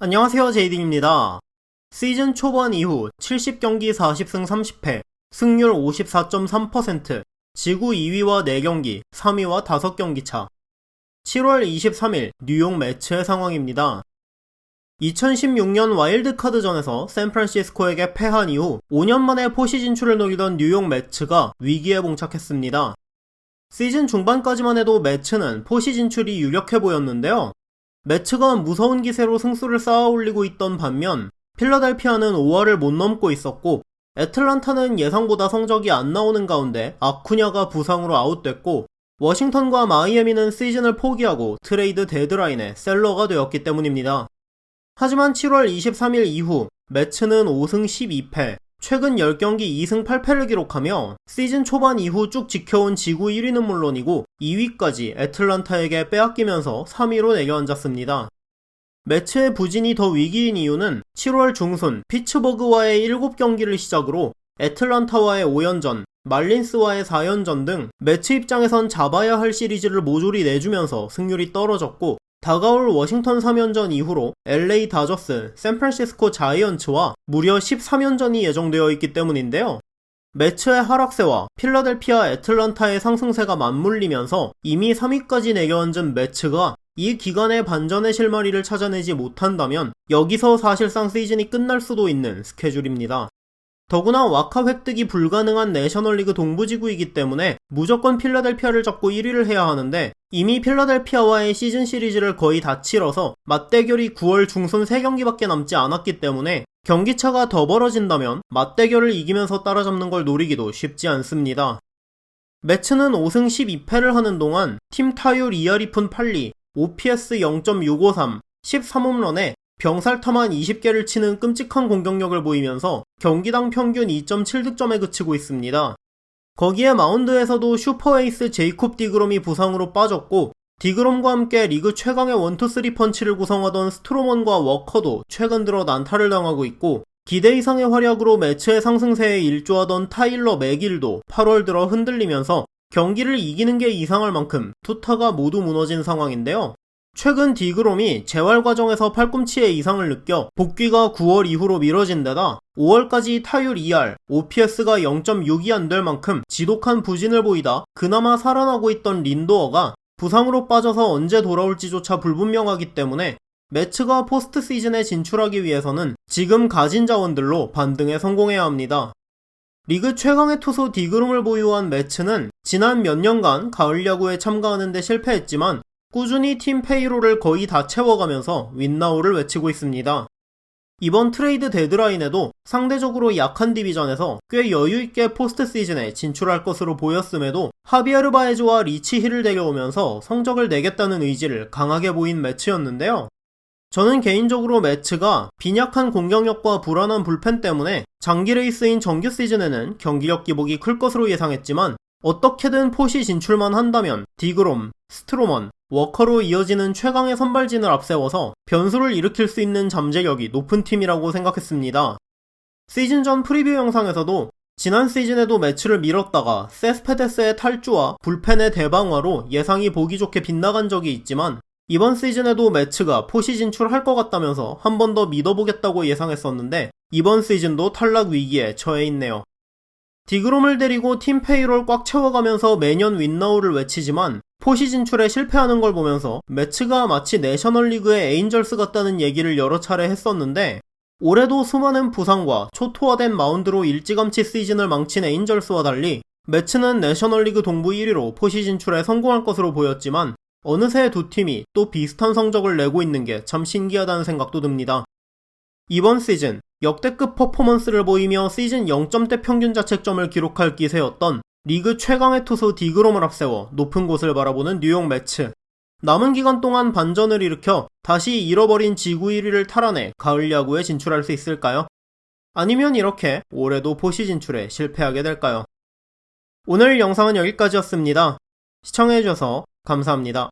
안녕하세요, 제이딩입니다. 시즌 초반 이후 70경기 40승 30패, 승률 54.3%, 지구 2위와 4경기, 3위와 5경기 차. 7월 23일 뉴욕 매츠의 상황입니다. 2016년 와일드카드전에서 샌프란시스코에게 패한 이후 5년 만에 포시 진출을 노리던 뉴욕 매츠가 위기에 봉착했습니다. 시즌 중반까지만 해도 매츠는 포시 진출이 유력해 보였는데요. 매츠가 무서운 기세로 승수를 쌓아 올리고 있던 반면 필라델피아는 5할을 못 넘고 있었고, 애틀란타는 예상보다 성적이 안 나오는 가운데 아쿠냐가 부상으로 아웃됐고, 워싱턴과 마이애미는 시즌을 포기하고 트레이드 데드라인에 셀러가 되었기 때문입니다. 하지만 7월 23일 이후 매츠는 5승 12패, 최근 10경기 2승 8패를 기록하며 시즌 초반 이후 쭉 지켜온 지구 1위는 물론이고 2위까지 애틀란타에게 빼앗기면서 3위로 내려앉았습니다. 매츠의 부진이 더 위기인 이유는 7월 중순 피츠버그와의 7경기를 시작으로 애틀란타와의 5연전, 말린스와의 4연전 등 매츠 입장에선 잡아야 할 시리즈를 모조리 내주면서 승률이 떨어졌고, 다가올 워싱턴 3연전 이후로 LA 다저스, 샌프란시스코 자이언츠와 무려 13연전이 예정되어 있기 때문인데요. 매츠의 하락세와 필라델피아 애틀란타의 상승세가 맞물리면서 이미 3위까지 내려앉은 매츠가 이 기간에 반전의 실마리를 찾아내지 못한다면 여기서 사실상 시즌이 끝날 수도 있는 스케줄입니다. 더구나 와카 획득이 불가능한 내셔널리그 동부지구이기 때문에 무조건 필라델피아를 잡고 1위를 해야 하는데, 이미 필라델피아와의 시즌 시리즈를 거의 다 치러서 맞대결이 9월 중순 3경기밖에 남지 않았기 때문에 경기차가 더 벌어진다면 맞대결을 이기면서 따라잡는 걸 노리기도 쉽지 않습니다. 매츠는 5승 12패를 하는 동안 팀 타율 2할 2푼 8리, OPS 0.653, 13홈런에 병살타만 20개를 치는 끔찍한 공격력을 보이면서 경기당 평균 2.7득점에 그치고 있습니다. 거기에 마운드에서도 슈퍼에이스 제이콥 디그롬이 부상으로 빠졌고, 디그롬과 함께 리그 최강의 1-2-3 펀치를 구성하던 스트로먼과 워커도 최근 들어 난타를 당하고 있고, 기대 이상의 활약으로 매츠의 상승세에 일조하던 타일러 맥일도 8월 들어 흔들리면서 경기를 이기는 게 이상할 만큼 투타가 모두 무너진 상황인데요. 최근 디그롬이 재활 과정에서 팔꿈치에 이상을 느껴 복귀가 9월 이후로 미뤄진 데다 5월까지 타율 2할, OPS가 0.6이 안 될 만큼 지독한 부진을 보이다 그나마 살아나고 있던 린도어가 부상으로 빠져서 언제 돌아올지조차 불분명하기 때문에 매츠가 포스트 시즌에 진출하기 위해서는 지금 가진 자원들로 반등에 성공해야 합니다. 리그 최강의 투수 디그롬을 보유한 매츠는 지난 몇 년간 가을 야구에 참가하는 데 실패했지만 꾸준히 팀 페이롤을 거의 다 채워가면서 윈나우를 외치고 있습니다. 이번 트레이드 데드라인에도 상대적으로 약한 디비전에서 꽤 여유있게 포스트 시즌에 진출할 것으로 보였음에도 하비에르 바에즈와 리치 힐을 데려오면서 성적을 내겠다는 의지를 강하게 보인 매츠였는데요. 저는 개인적으로 매츠가 빈약한 공격력과 불안한 불펜 때문에 장기 레이스인 정규 시즌에는 경기력 기복이 클 것으로 예상했지만, 어떻게든 포시 진출만 한다면 디그롬, 스트로먼, 워커로 이어지는 최강의 선발진을 앞세워서 변수를 일으킬 수 있는 잠재력이 높은 팀이라고 생각했습니다. 시즌 전 프리뷰 영상에서도 지난 시즌에도 매츠를 밀었다가 세스페데스의 탈주와 불펜의 대방화로 예상이 보기 좋게 빗나간 적이 있지만, 이번 시즌에도 매츠가 포시 진출할 것 같다면서 한 번 더 믿어보겠다고 예상했었는데 이번 시즌도 탈락 위기에 처해 있네요. 디그롬을 데리고 팀 페이롤 꽉 채워가면서 매년 윈나우를 외치지만 포시 진출에 실패하는 걸 보면서 매츠가 마치 내셔널리그의 에인절스 같다는 얘기를 여러 차례 했었는데, 올해도 수많은 부상과 초토화된 마운드로 일찌감치 시즌을 망친 에인절스와 달리 매츠는 내셔널리그 동부 1위로 포시 진출에 성공할 것으로 보였지만 어느새 두 팀이 또 비슷한 성적을 내고 있는 게 참 신기하다는 생각도 듭니다. 이번 시즌 역대급 퍼포먼스를 보이며 시즌 0점대 평균 자책점을 기록할 기세였던 리그 최강의 투수 디그롬을 앞세워 높은 곳을 바라보는 뉴욕 매츠. 남은 기간 동안 반전을 일으켜 다시 잃어버린 지구 1위를 탈환해 가을 야구에 진출할 수 있을까요? 아니면 이렇게 올해도 포시 진출에 실패하게 될까요? 오늘 영상은 여기까지였습니다. 시청해주셔서 감사합니다.